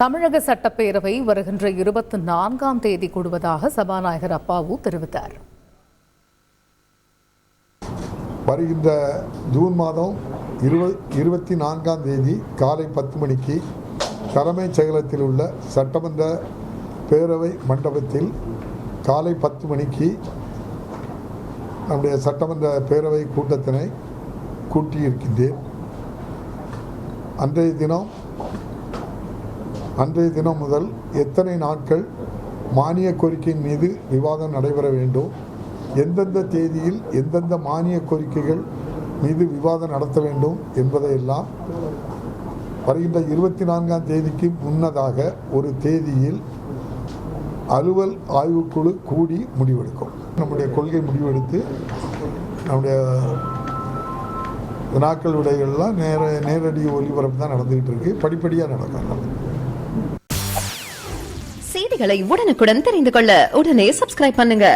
தமிழக சட்டப்பேரவை வருகின்ற 24ஆம் தேதி கூடுவதாக சபாநாயகர் அப்பாவு தெரிவித்தார். வருகின்ற ஜூன் மாதம் 24ஆம் தேதி காலை 10 மணிக்கு தலைமைச் செயலகத்தில் உள்ள சட்டமன்ற பேரவை மண்டபத்தில் காலை 10 மணிக்கு நம்முடைய சட்டமன்ற பேரவை கூட்டத்தினை கூட்டியிருக்கின்றேன். அன்றைய தினம் முதல் எத்தனை நாட்கள் மானிய கோரிக்கையின் மீது விவாதம் நடைபெற வேண்டும், எந்தெந்த தேதியில் எந்தெந்த மானிய கோரிக்கைகள் மீது விவாதம் நடத்த வேண்டும் என்பதையெல்லாம் வருகின்ற 24ஆம் தேதிக்கு முன்னதாக ஒரு தேதியில் அலுவல் ஆய்வுக்குழு கூடி முடிவெடுக்கும். நம்முடைய கொள்கை முடிவெடுத்து நம்முடைய வினாக்கள் விடைகள்லாம் நேரடி ஒலிபரப்பு தான் நடந்துகிட்டு இருக்கு. படிப்படியாக நடக்கும். செய்திகளை உடனுக்குடன் தெரிந்து கொள்ள உடனே சப்ஸ்கிரைப் பண்ணுங்க.